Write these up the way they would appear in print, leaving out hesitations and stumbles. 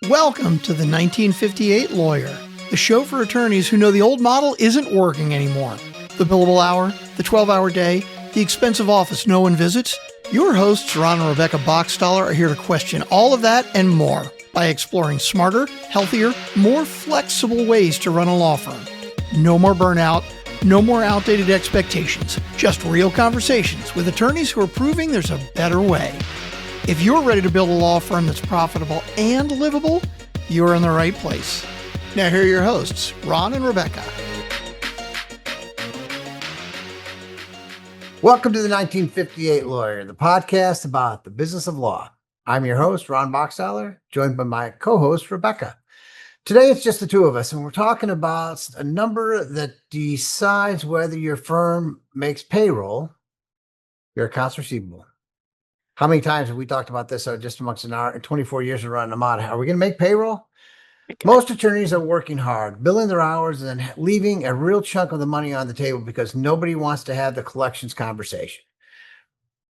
Welcome to the 1958 Lawyer, the show for attorneys who know the old model isn't working anymore. The billable hour, the 12-hour day, the expensive office no one visits. Your hosts, Ron and Rebecca Boxstaller, are here to question all of that and more by exploring smarter, healthier, more flexible ways to run a law firm. No more burnout, no more outdated expectations, just real conversations with attorneys who are proving there's a better way. If you're ready to build a law firm that's profitable and livable, you're in the right place. Now here are your hosts, Ron and Rebecca. Welcome to the 1958 Lawyer, the podcast about the business of law. I'm your host, Ron Boxstaller, joined by my co-host, Rebecca. Today, it's just the two of us, and we're talking about a number that decides whether your firm makes payroll, your accounts receivable. How many times have we talked about this just amongst an hour, 24 years of running them out? Are we going to make payroll? Most attorneys are working hard, billing their hours and leaving a real chunk of the money on the table because nobody wants to have the collections conversation.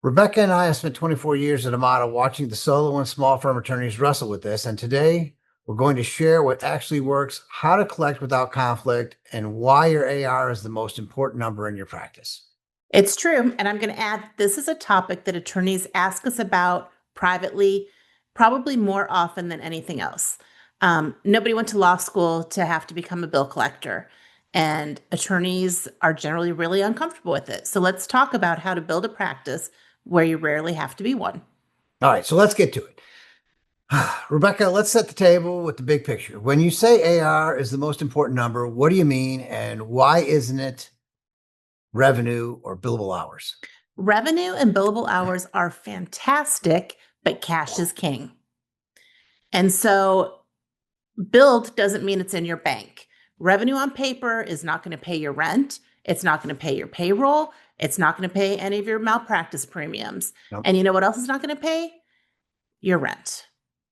Rebecca and I have spent 24 years at Amada watching the solo and small firm attorneys wrestle with this. And today we're going to share what actually works, how to collect without conflict, and why your AR is the most important number in your practice. It's true. And I'm going to add, this is a topic that attorneys ask us about privately, probably more often than anything else. Nobody went to law school to have to become a bill collector, and attorneys are generally really uncomfortable with it. So let's talk about how to build a practice where you rarely have to be one. All right, so let's get to it. Rebecca, let's set the table with the big picture. When you say AR is the most important number, what do you mean, and why isn't it revenue or billable hours? Revenue and billable hours are fantastic, but cash is king. And so billed doesn't mean it's in your bank. Revenue on paper is not going to pay your rent. It's not going to pay your payroll. It's not going to pay any of your malpractice premiums. Nope. And you know what else is not going to pay? Your rent.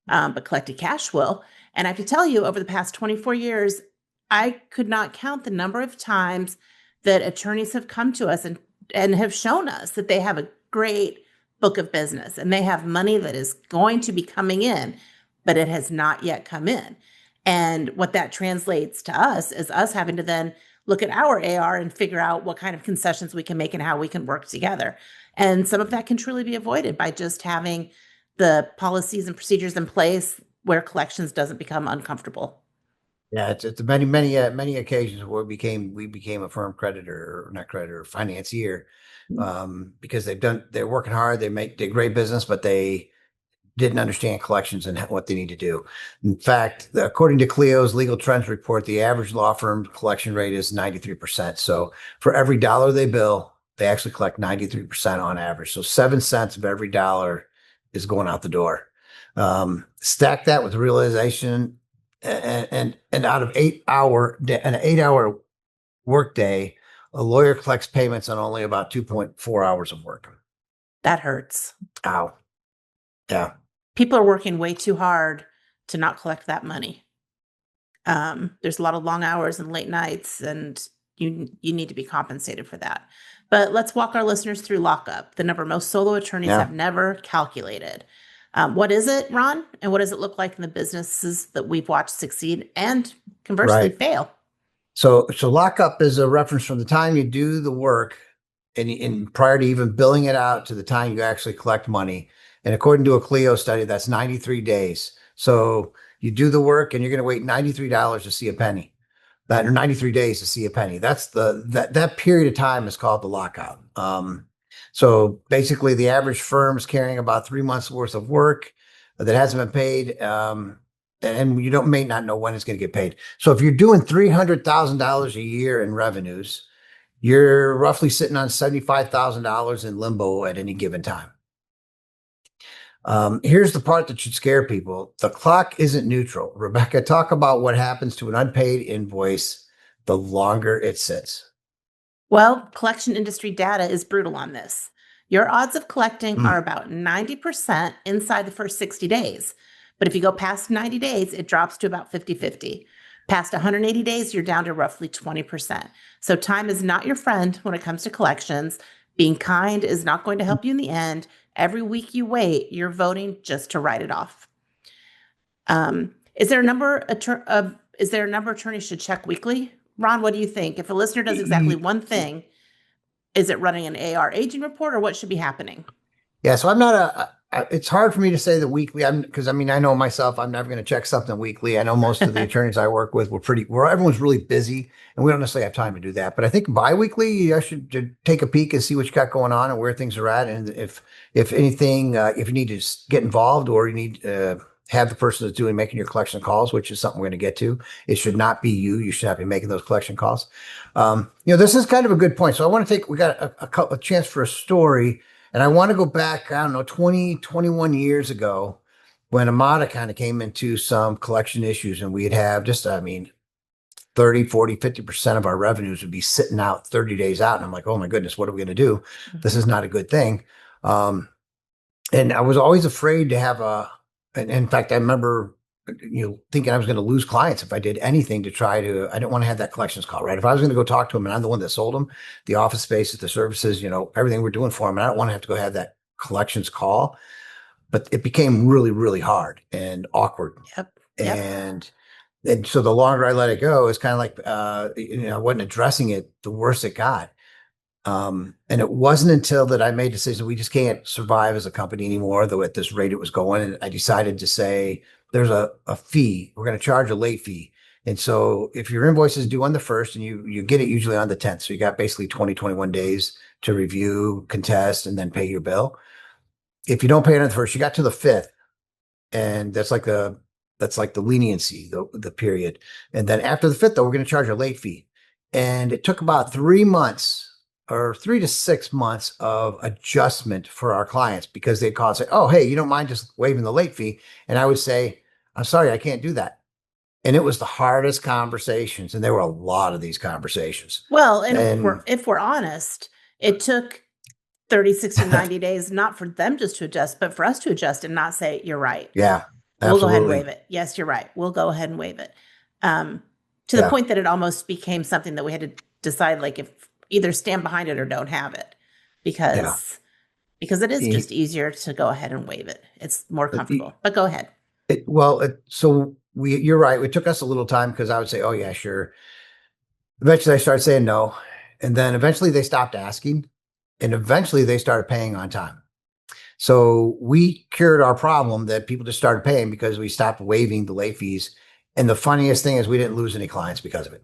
But collected cash will. And I have to tell you, over the past 24 years, I could not count the number of times that attorneys have come to us and have shown us that they have a great book of business and they have money that is going to be coming in, but it has not yet come in. And what that translates to us is us having to then look at our AR and figure out what kind of concessions we can make and how we can work together. And some of that can truly be avoided by just having the policies and procedures in place where collections doesn't become uncomfortable. Yeah, it's many occasions where we became a firm creditor, or not creditor, financier, because they're working hard, they're great business, but they didn't understand collections and what they need to do. In fact, according to Clio's Legal Trends report, the average law firm collection rate is 93%. So for every dollar they bill, they actually collect 93% on average. So 7 cents of every dollar is going out the door. Stack that with the realization and out of an 8-hour work day, a lawyer collects payments on only about 2.4 hours of work. That hurts. Ow. Yeah. People are working way too hard to not collect that money. There's a lot of long hours and late nights, and you need to be compensated for that. But let's walk our listeners through lockup, the number most solo attorneys have never calculated. What is it, Ron? And what does it look like in the businesses that we've watched succeed and conversely fail? So lockup is a reference from the time you do the work and prior to even billing it out to the time you actually collect money. And according to a Clio study, that's 93 days. So you do the work and you're going to wait $93 to see a penny. Or 93 days to see a penny. That's that period of time is called the lockout. So basically, the average firm is carrying about 3 months worth of work that hasn't been paid, and you may not know when it's going to get paid. So if you're doing $300,000 a year in revenues, you're roughly sitting on $75,000 in limbo at any given time. Here's the part that should scare people. The clock isn't neutral. Rebecca, talk about what happens to an unpaid invoice the longer it sits. Well, collection industry data is brutal on this. Your odds of collecting are about 90% inside the first 60 days. But if you go past 90 days, it drops to about 50-50. Past 180 days, you're down to roughly 20%. So time is not your friend when it comes to collections. Being kind is not going to help you in the end. Every week you wait, you're voting just to write it off. Is there a number of attorneys should check weekly? Ron, what do you think? If a listener does exactly one thing, is it running an AR aging report or what should be happening? Yeah, so I'm not it's hard for me to say the weekly. Because I mean, I know myself, I'm never going to check something weekly. I know most of the attorneys I work with everyone's really busy and we don't necessarily have time to do that. But I think biweekly, I should take a peek and see what you got going on and where things are at. And if anything, if you need to get involved or you need have the person that's making your collection calls, which is something we're going to get to. It should not be you. You should not be making those collection calls. This is kind of a good point. So we got a chance for a story. And I want to go back, I don't know, 20, 21 years ago when Amada kind of came into some collection issues and we'd have 30, 40, 50% of our revenues would be sitting out 30 days out. And I'm like, oh my goodness, what are we going to do? This is not a good thing. And I was always afraid to have and in fact, I remember, thinking I was going to lose clients if I did anything I didn't want to have that collections call, right? If I was going to go talk to them and I'm the one that sold them, the office spaces, the services, everything we're doing for them, and I don't want to have to go have that collections call. But it became really, really hard and awkward. Yep. And so the longer I let it go, it's kind of like, I wasn't addressing it, the worse it got. And it wasn't until that I made a decision, we just can't survive as a company anymore, though at this rate it was going. And I decided to say, there's a fee. We're going to charge a late fee. And so if your invoice is due on the 1st and you get it usually on the 10th, so you got basically 21 days to review, contest, and then pay your bill. If you don't pay it on the 1st, you got to the 5th. And that's like the leniency, the period. And then after the 5th, though, we're going to charge a late fee. And it took about 3 months or 3 to 6 months of adjustment for our clients because they'd call and say, oh, hey, you don't mind just waiving the late fee? And I would say, I'm sorry, I can't do that. And it was the hardest conversations. And there were a lot of these conversations. Well, and if we're honest, it took 30, 60, 90 days, not for them just to adjust, but for us to adjust and not say, you're right. Yeah, absolutely. We'll go ahead and waive it. Yes, you're right. We'll go ahead and waive it. To the point that it almost became something that we had to decide, like, if either stand behind it or don't have it, because it is just easier to go ahead and waive it. It's more comfortable. But go ahead. You're right. It took us a little time because I would say, oh yeah, sure. Eventually I started saying no. And then eventually they stopped asking. And eventually they started paying on time. So we cured our problem that people just started paying because we stopped waiving the late fees. And the funniest thing is we didn't lose any clients because of it.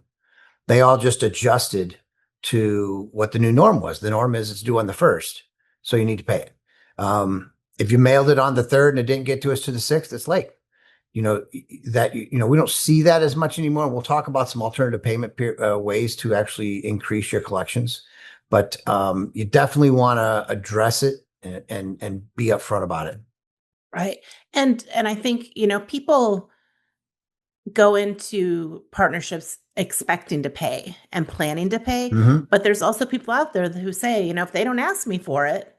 They all just adjusted to what the new norm was. The norm is it's due on the 1st. So you need to pay it. If you mailed it on the 3rd and it didn't get to us to the 6th, it's late. We don't see that as much anymore. We'll talk about some alternative payment ways to actually increase your collections. But you definitely want to address it and be upfront about it. Right. And I think, people go into partnerships expecting to pay and planning to pay. Mm-hmm. But there's also people out there who say, if they don't ask me for it,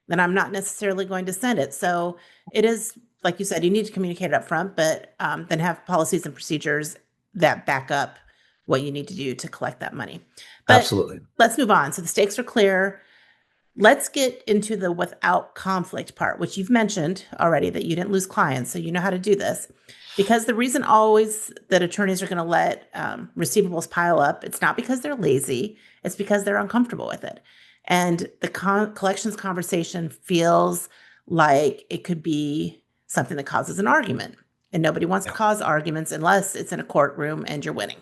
then I'm not necessarily going to send it. So it is, like you said, you need to communicate it up front, but then have policies and procedures that back up what you need to do to collect that money. But absolutely. Let's move on. So the stakes are clear. Let's get into the without conflict part, which you've mentioned already that you didn't lose clients, so you know how to do this. Because the reason always that attorneys are going to let receivables pile up, it's not because they're lazy, it's because they're uncomfortable with it. And the collections conversation feels like it could be something that causes an argument. And nobody wants to cause arguments unless it's in a courtroom and you're winning.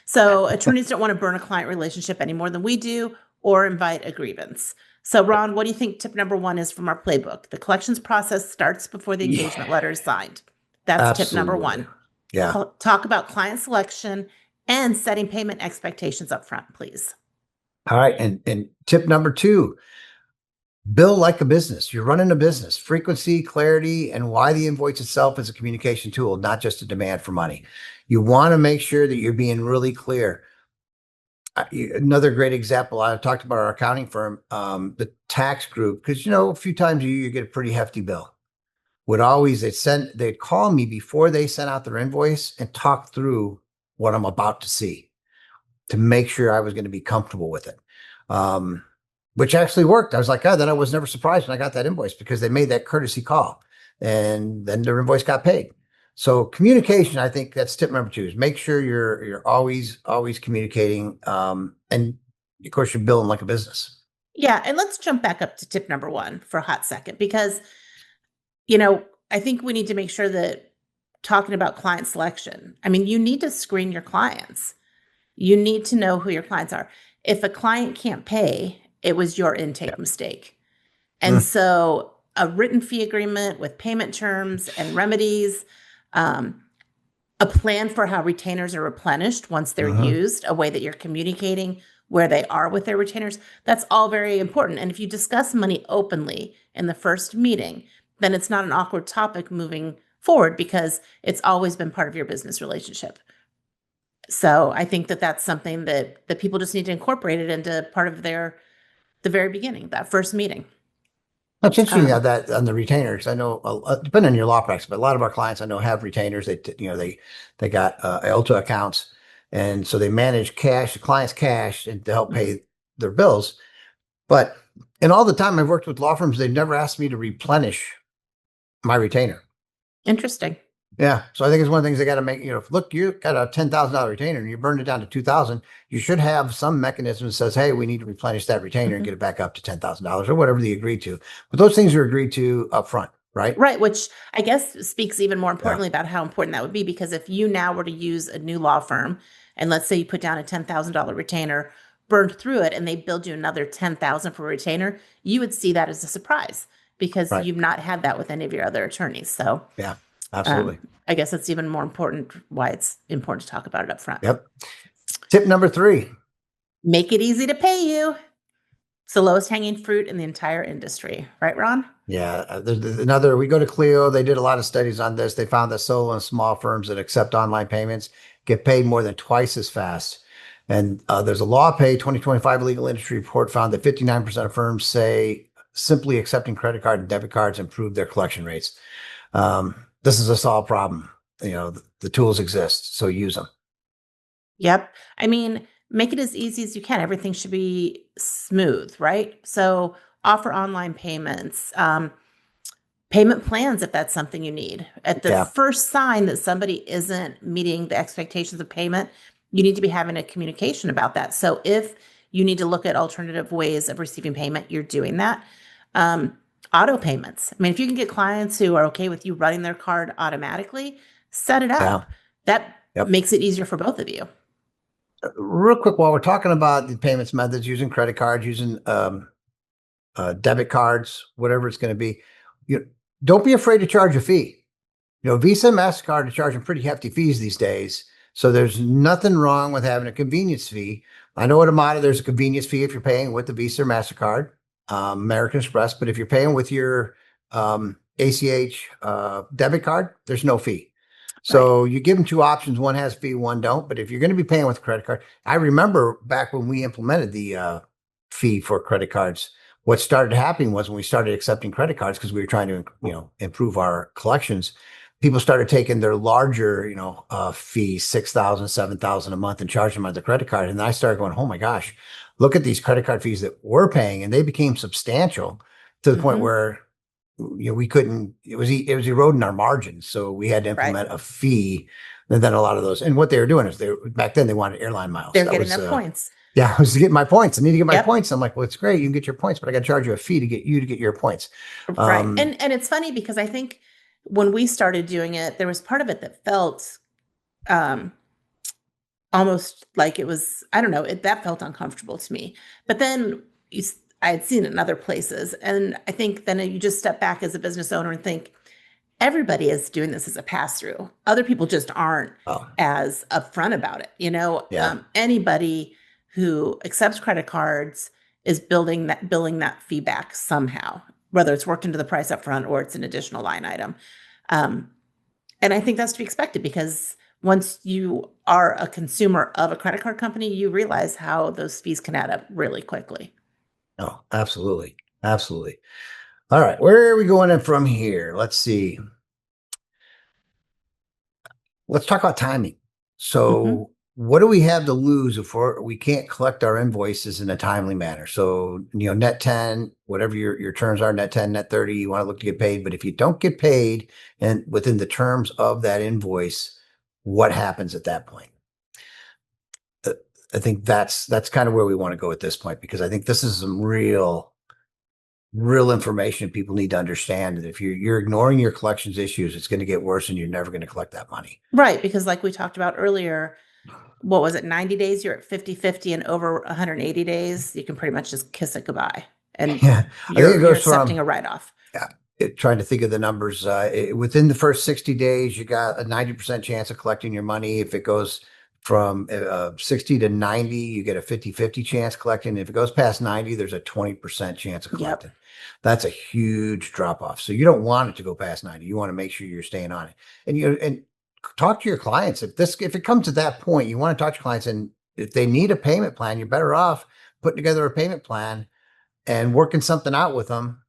So attorneys don't want to burn a client relationship any more than we do or invite a grievance. So Ron, what do you think tip number 1 is from our playbook? The collections process starts before the engagement letter is signed. That's absolutely. Tip number 1. Yeah. Talk about client selection and setting payment expectations up front, please. All right. And tip number 2, bill like a business. You're running a business. Frequency, clarity, and why the invoice itself is a communication tool, not just a demand for money. You want to make sure that you're being really clear. Another great example, I talked about our accounting firm, the tax group, because, a few times a year you get a pretty hefty bill. They'd call me before they sent out their invoice and talk through what I'm about to see to make sure I was going to be comfortable with it. Which actually worked. I was like, then I was never surprised when I got that invoice because they made that courtesy call and then their invoice got paid. So communication, I think that's tip number 2 is make sure you're always communicating. And of course you're billing like a business. Yeah. And let's jump back up to tip number 1 for a hot second, because, I think we need to make sure that talking about client selection, I mean, you need to screen your clients. You need to know who your clients are. If a client can't pay, it was your intake mistake. And Mm. so a written fee agreement with payment terms and remedies, um, a plan for how retainers are replenished once they're Mhm. used, a way that you're communicating where they are with their retainers. That's all very important. And if you discuss money openly in the first meeting, then it's not an awkward topic moving forward because it's always been part of your business relationship. So I think that that's something that people just need to incorporate it into part of the very beginning, that first meting. That's interesting Um, that on the retainers. I know, depending on your law practice, but a lot of our clients I know have retainers. They got ILTA accounts, and so they manage cash, the client's cash, and to help pay their bills. But in all the time I've worked with law firms, they've never asked me to replenish my retainer. Interesting. Yeah. So I think it's one of the things they got to make, look, you got a $10,000 retainer and you burned it down to 2,000. You should have some mechanism that says, hey, we need to replenish that retainer and Mhm. get it back up to $10,000 or whatever they agreed to. But those things are agreed to up front, right? Right, which I guess speaks even more Yeah. importantly about how important that would be, because if you now were to use a new law firm and let's say you put down a $10,000 retainer, burned through it, and they build you another 10,000 for a retainer, you would see that as a surprise because Right. you've not had that with any of your other attorneys. So Yeah. Absolutely. I guess that's even more important why it's important to talk about it up front. Yep. Tip number 3. Make it easy to pay you. It's the lowest hanging fruit in the entire industry. Right, Ron? Yeah. There's another, we go to Clio. They did a lot of studies on this. They found that solo and small firms that accept online payments get paid more than twice as fast. And there's a LawPay 2025 legal industry report found that 59% of firms say simply accepting credit card and debit cards improve their collection rates. This is a solved problem. The tools exist, so use them. Yep. I mean, make it as easy as you can. Everything should be smooth, right? So offer online payments, payment plans if that's something you need. At the Yeah. first sign that somebody isn't meeting the expectations of payment, you need to be having a communication about that. So if you need to look at alternative ways of receiving payment, you're doing that. Auto payments. I mean, if you can get clients who are okay with you running their card automatically, set it Yeah. up. That Yep. makes it easier for both of you. Real quick, while we're talking about the payments methods, using credit cards, using debit cards, whatever it's going to be, you don't be afraid to charge a fee. Visa and MasterCard are charging pretty hefty fees these days. So there's nothing wrong with having a convenience fee. I know at Amada, there's a convenience fee if you're paying with the Visa or MasterCard, American Express. But if you're paying with your ACH debit card, there's no fee. Right. So you give them 2 options. One has a fee, one don't. But if you're going to be paying with a credit card, I remember back when we implemented the fee for credit cards, what started happening was when we started accepting credit cards, because we were trying to, improve our collections, people started taking their larger, fees, 6,000, 7,000 a month and charging them on the credit card. And then I started going, oh my gosh, look at these credit card fees that we're paying. And they became substantial to the point Mhm. where, we couldn't, it was eroding our margins. So we had to Right. implement a fee. And then a lot of those, and what they were doing is back then they wanted airline miles. They're That getting was, their points. yeah, I was to get my points. I need to get my Yep. points. I'm like, well, it's great. You can get your points, but I got to charge you a fee to get your points. Right. Um, And it's funny because I think when we started doing it, there was part of it that felt um almost like it was, I don't know, that felt uncomfortable to me. But then I had seen it in other places. And I think then you just step back as a business owner and think, everybody is doing this as a pass through. Other people just aren't oh, as upfront about it. yeah. Anybody who accepts credit cards is billing that fee back somehow, whether it's worked into the price up front or it's an additional line item. Um, and I think that's to be expected because once you are a consumer of a credit card company, you realize how those fees can add up really quickly. Oh, absolutely. Absolutely. All right. Where are we going in from here? Let's see. Let's talk about timing. Mhm. So what do we have to lose if we can't collect our invoices in a timely manner? So, net 10, whatever your terms are, net 10, net 30, you want to look to get paid. But if you don't get paid and within the terms of that invoice, what happens at that point? I think that's kind of where we want to go at this point, because I think this is some real information people need to understand that if you're ignoring your collections issues, it's going to get worse and you're never going to collect that money. Right. Because like we talked about earlier, what was it, 90 days? You're at 50/50, and over 180 days, you can pretty much just kiss it goodbye. And Yeah, I think it you're goes accepting from a write-off. trying to think of the numbers. Within the first 60 days, you got a 90% chance of collecting your money. If it goes from 60 to 90, you get a 50-50 chance collecting. If it goes past 90, there's a 20% chance of collecting. Yep. That's a huge drop off. So you don't want it to go past 90. You want to make sure you're staying on it. And talk to your clients. If it comes to that point, you want to talk to clients, and if they need a payment plan, you're better off putting together a payment plan and working something out with them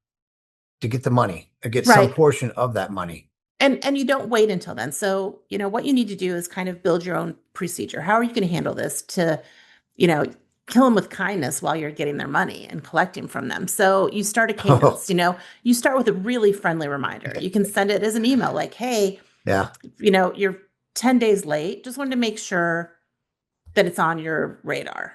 to get the money or get some Right. portion of that money. And you don't wait until then. So, what you need to do is kind of build your own procedure. How are you going to handle this to, kill them with kindness while you're getting their money and collecting from them? So you start a cadence, you start with a really friendly reminder. You can send it as an email like, hey, Yeah. You're 10 days late. Just wanted to make sure that it's on your radar.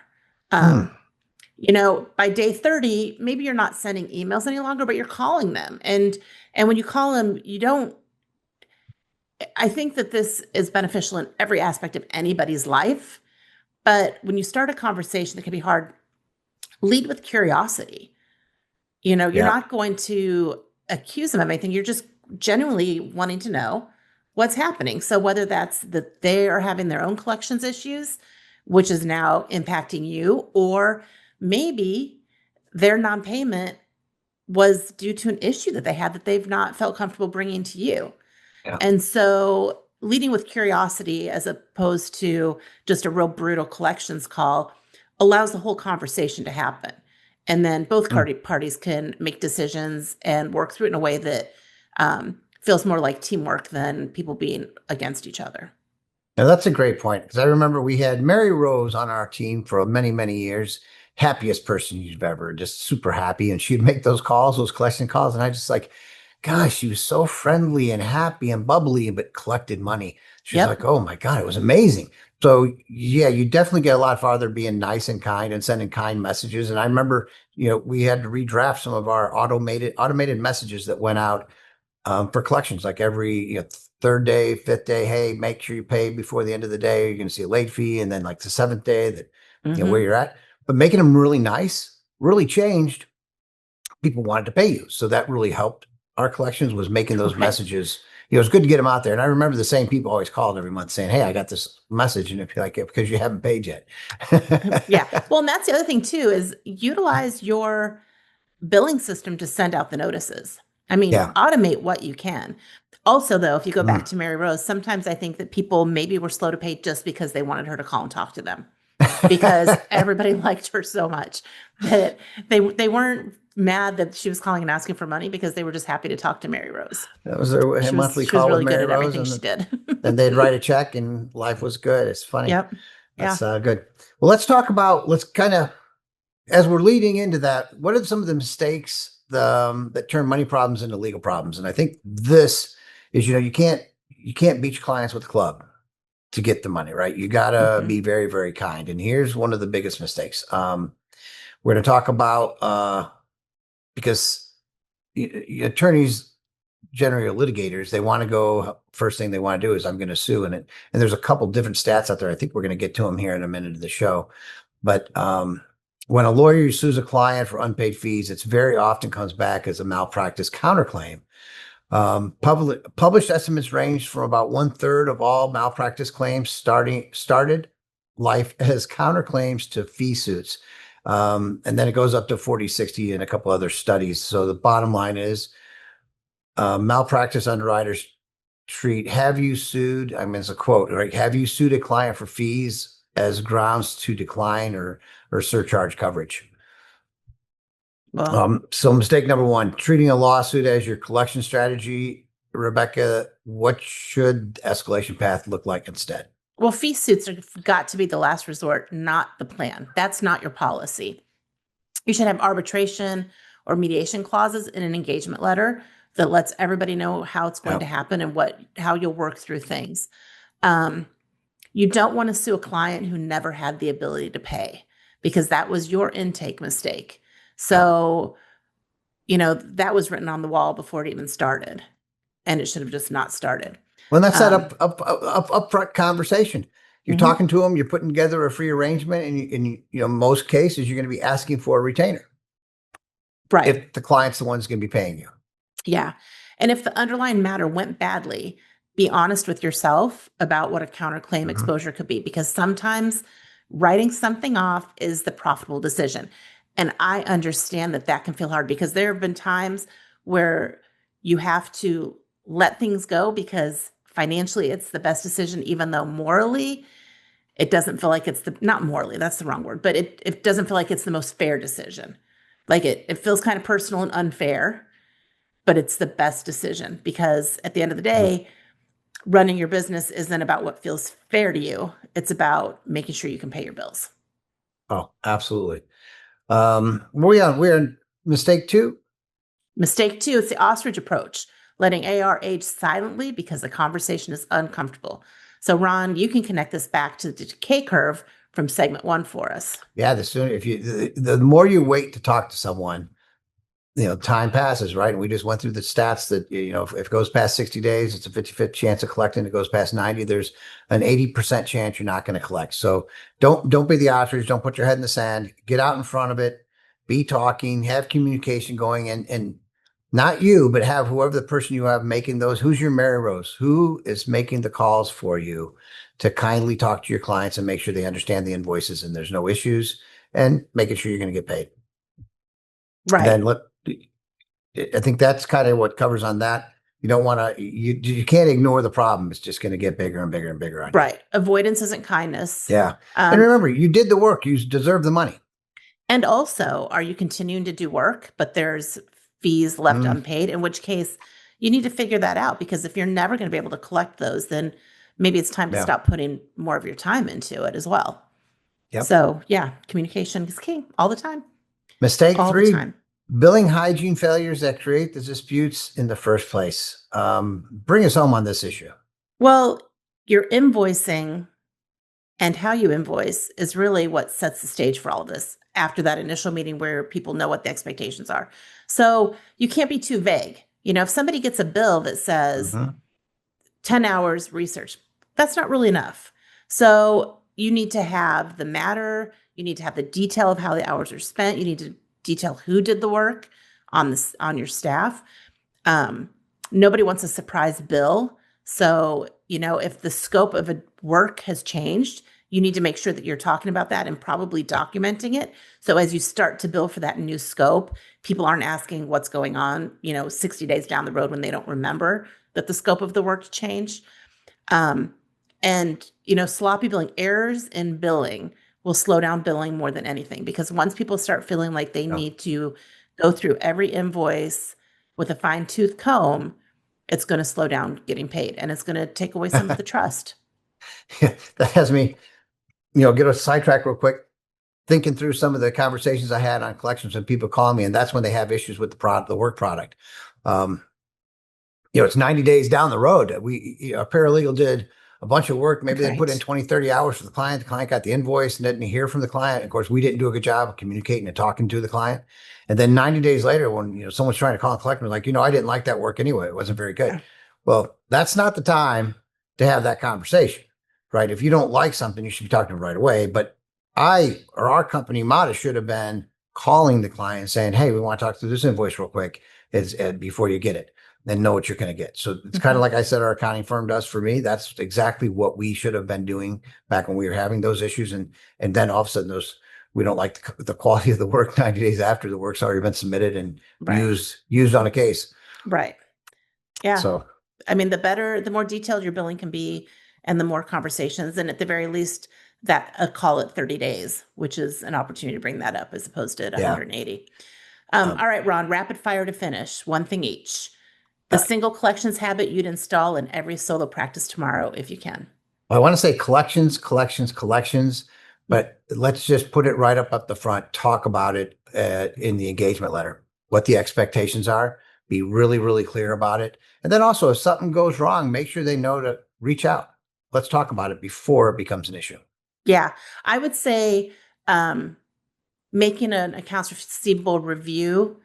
By day 30, maybe you're not sending emails any longer, but you're calling them. And when you call them, I think that this is beneficial in every aspect of anybody's life. But when you start a conversation that can be hard, lead with curiosity. You're not going to accuse them of anything. You're just genuinely wanting to know what's happening. So whether that's that they are having their own collections issues, which is now impacting you, or maybe their non-payment was due to an issue that they had that they've not felt comfortable bringing to you. Yeah. And so leading with curiosity as opposed to just a real brutal collections call allows the whole conversation to happen. And then both parties can make decisions and work through it in a way that feels more like teamwork than people being against each other. Now, that's a great point, because I remember we had Mary Rose on our team for many, many years. Happiest person you've ever, just super happy. And she'd make those collection calls. And I just like, gosh, she was so friendly and happy and bubbly, but collected money. She's like, oh my God, it was amazing. So yeah, you definitely get a lot farther being nice and kind and sending kind messages. And I remember, we had to redraft some of our automated messages that went out for collections, like every third day, fifth day. Hey, make sure you pay before the end of the day. You're going to see a late fee, and then like the seventh day that where you're at. But making them really nice really changed. People wanted to pay you, so that really helped our collections. Was making those messages. It's good to get them out there. And I remember the same people always called every month saying, "Hey, I got this message," and it'd be like, because you haven't paid yet. Yeah. Well, and that's the other thing too, is utilize your billing system to send out the notices. I mean, automate what you can. Also, though, if you go back to Mary Rose, sometimes I think that people maybe were slow to pay just because they wanted her to call and talk to them, because everybody liked her so much that they weren't mad that she was calling and asking for money, because they were just happy to talk to Mary Rose. That was their monthly call. She was really with Mary good at Rose, everything she did. and they'd write a check and life was good. It's funny. Yep. That's good. Well, let's kind of, as we're leading into that, what are some of the mistakes that turn money problems into legal problems? And I think this is, you can't beat your clients with a club to get the money, right? You got to be very, very kind. And here's one of the biggest mistakes. We're going to talk about, because attorneys generally are litigators. They want to go, first thing they want to do is, I'm going to sue. And there's a couple different stats out there. I think we're going to get to them here in a minute of the show. But when a lawyer sues a client for unpaid fees, it's very often comes back as a malpractice counterclaim. Published estimates range from about 1/3 of all malpractice claims started life as counterclaims to fee suits. And then it goes up to 40, 60 in a couple other studies. So the bottom line is, malpractice underwriters treat, have you sued? I mean, it's a quote, right? Have you sued a client for fees as grounds to decline or surcharge coverage? Well, so mistake number one, treating a lawsuit as your collection strategy. Rebecca, what should the escalation path look like instead? Well, fee suits have got to be the last resort, not the plan. That's not your policy. You should have arbitration or mediation clauses in an engagement letter that lets everybody know how it's going Yep. to happen and how you'll work through things. You don't want to sue a client who never had the ability to pay because that was your intake mistake. So, that was written on the wall before it even started, and it should have just not started. Well, that's that upfront conversation. You're Mhm. talking to them, you're putting together a free arrangement, and most cases, you're going to be asking for a retainer Right. if the client's the one's going to be paying you. Yeah. And if the underlying matter went badly, be honest with yourself about what a counterclaim Mhm. exposure could be, because sometimes writing something off is the profitable decision. And I understand that that can feel hard because there have been times where you have to let things go because financially it's the best decision, even though morally it doesn't feel like it's not morally, that's the wrong word, but it doesn't feel like it's the most fair decision. Like it feels kind of personal and unfair, but it's the best decision because at the end of the day, running your business isn't about what feels fair to you. It's about making sure you can pay your bills. Oh, absolutely. We're in mistake 2. Mistake 2, it's the ostrich approach, letting AR age silently because the conversation is uncomfortable. So Ron, you can connect this back to the decay curve from segment 1 for us. Yeah, the more you wait to talk to someone, time passes, right? And we just went through the stats that, if it goes past 60 days, it's a 50-50 chance of collecting. It goes past 90, there's an 80% chance you're not going to collect. So don't be the ostrich. Don't put your head in the sand. Get out in front of it. Be talking, have communication going, and not you, but have whoever the person you have making those. Who's your Mary Rose? Who is making the calls for you to kindly talk to your clients and make sure they understand the invoices and there's no issues and making sure you're going to get paid. Right. Then I think that's kind of what covers on that. You don't want to, you can't ignore the problem. It's just going to get bigger and bigger and bigger on you. Right. Avoidance isn't kindness. Yeah. And remember, you did the work. You deserve the money. And also, are you continuing to do work, but there's fees left unpaid, in which case you need to figure that out because if you're never going to be able to collect those, then maybe it's time to stop putting more of your time into it as well. Yep. So yeah, communication is key all the time. Mistake all 3, the time. billing hygiene failures that create the disputes in the first place. Bring us home on this issue. Well, your invoicing and how you invoice is really what sets the stage for all of this after that initial meeting where people know what the expectations are. So you can't be too vague. If somebody gets a bill that says 10 hours research, that's not really enough. So you need to have the matter, you need to have the detail of how the hours are spent, you need to detail who did the work on your staff. Nobody wants a surprise bill. So, if the scope of a work has changed, you need to make sure that you're talking about that and probably documenting it. So as you start to bill for that new scope, people aren't asking what's going on, 60 days down the road when they don't remember that the scope of the work changed. And, sloppy billing, errors in billing will slow down billing more than anything, because once people start feeling like they need to go through every invoice with a fine tooth comb, it's going to slow down getting paid and it's going to take away some of the trust. That has me, get a sidetrack real quick. Thinking through some of the conversations I had on collections when people call me, and that's when they have issues with the work product. It's 90 days down the road. A paralegal did a bunch of work. Maybe they put in 20, 30 hours for the client. The client got the invoice and didn't hear from the client. Of course, we didn't do a good job of communicating and talking to the client. And then 90 days later, when someone's trying to call and collect, like, I didn't like that work anyway. It wasn't very good. Well, that's not the time to have that conversation, right? If you don't like something, you should be talking to them right away. But our company motto should have been calling the client and saying, hey, we want to talk through this invoice real quick before you get it. Then know what you're going to get. So it's kind of like I said, our accounting firm does for me. That's exactly what we should have been doing back when we were having those issues. And then all of a sudden we don't like the quality of the work 90 days after the work's already been submitted and used on a case. Right. Yeah. So, the more detailed your billing can be and the more conversations, and at the very least that call it 30 days, which is an opportunity to bring that up as opposed to 180. All right, Ron, rapid fire to finish. One thing each. The single collections habit you'd install in every solo practice tomorrow, if you can. I want to say collections, but let's just put it right up the front. Talk about it in the engagement letter, what the expectations are. Be really, really clear about it. And then also, if something goes wrong, make sure they know to reach out. Let's talk about it before it becomes an issue. Yeah, I would say making an accounts receivable review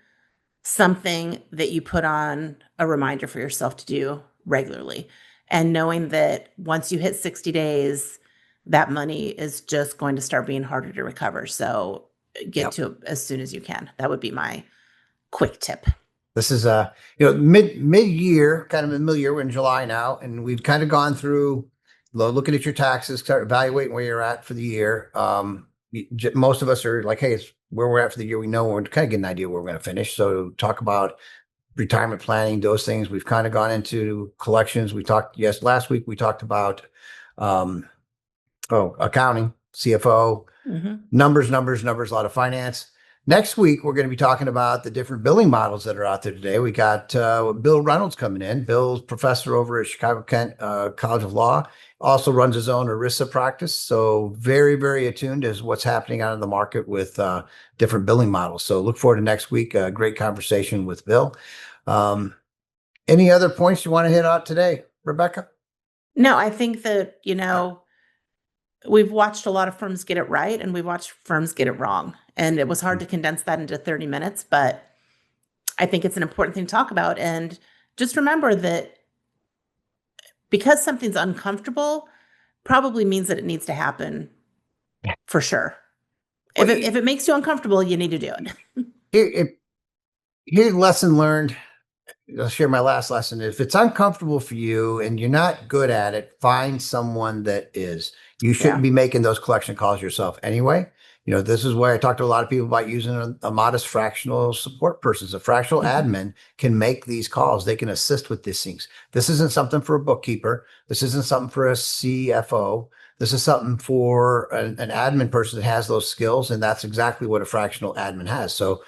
something that you put on a reminder for yourself to do regularly, and knowing that once you hit 60 days, that money is just going to start being harder to recover. So get to it as soon as you can. That would be my quick tip. This is mid-year, kind of in the middle year. We're in July now, and we've kind of gone through looking at your taxes, start evaluating where you're at for the year. Most of us are like, hey, it's where we're at for the year. We know we're kind of get an idea where we're going to finish. So talk about retirement planning, those things. We've kind of gone into collections. Last week we talked about accounting, CFO, numbers, a lot of finance. Next week, we're going to be talking about the different billing models that are out there today. We got Bill Reynolds coming in. Bill's professor over at Chicago-Kent College of Law, also runs his own ERISA practice. So very, very attuned as what's happening out in the market with different billing models. So look forward to next week. A great conversation with Bill. Any other points you want to hit out today, Rebecca? No, I think that, we've watched a lot of firms get it right, and we've watched firms get it wrong. And it was hard to condense that into 30 minutes, but I think it's an important thing to talk about. And just remember that because something's uncomfortable, probably means that it needs to happen for sure. If it makes you uncomfortable, you need to do it. Here's lesson learned. I'll share my last lesson. If it's uncomfortable for you and you're not good at it, find someone that is. You shouldn't be making those collection calls yourself anyway. This is where I talk to a lot of people about using a modest fractional support person. A fractional admin can make these calls. They can assist with these things. This isn't something for a bookkeeper. This isn't something for a CFO. This is something for an admin person that has those skills. And that's exactly what a fractional admin has. So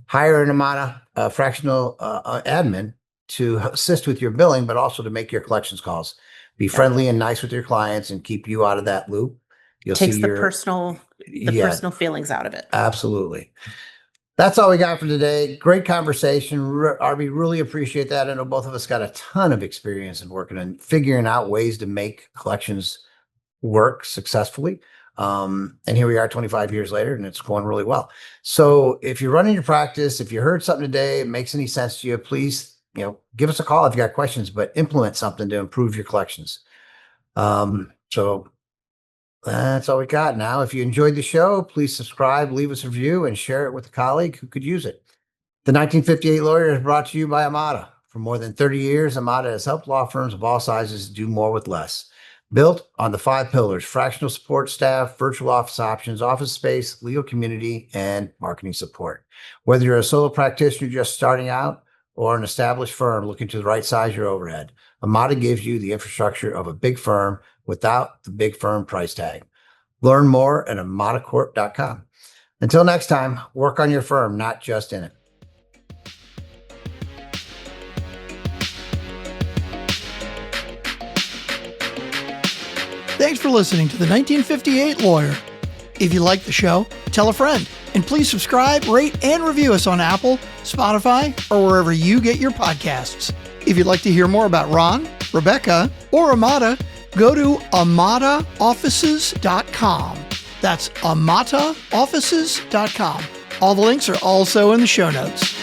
hire an Amada fractional admin to assist with your billing, but also to make your collections calls. Be friendly and nice with your clients and keep you out of that loop. Takes the personal feelings out of it. Absolutely. That's all we got for today. Great conversation. RB, really appreciate that. I know both of us got a ton of experience in working and figuring out ways to make collections work successfully. And here we are 25 years later, and it's going really well. So if you're running your practice, if you heard something today, it makes any sense to you, please, give us a call if you got questions, but implement something to improve your collections. So that's all we got now. If you enjoyed the show, please subscribe, leave us a review, and share it with a colleague who could use it. The 1958 Lawyer is brought to you by Amada. For more than 30 years, Amada has helped law firms of all sizes do more with less. Built on the 5 pillars: fractional support staff, virtual office options, office space, legal community, and marketing support. Whether you're a solo practitioner just starting out or an established firm looking to the right size your overhead, Amada gives you the infrastructure of a big firm without the big firm price tag. Learn more at amadacorp.com. Until next time, work on your firm, not just in it. Thanks for listening to the 1958 Lawyer. If you like the show, tell a friend, and please subscribe, rate, and review us on Apple, Spotify, or wherever you get your podcasts. If you'd like to hear more about Ron, Rebecca, or Amada, go to amataoffices.com. That's amataoffices.com. All the links are also in the show notes.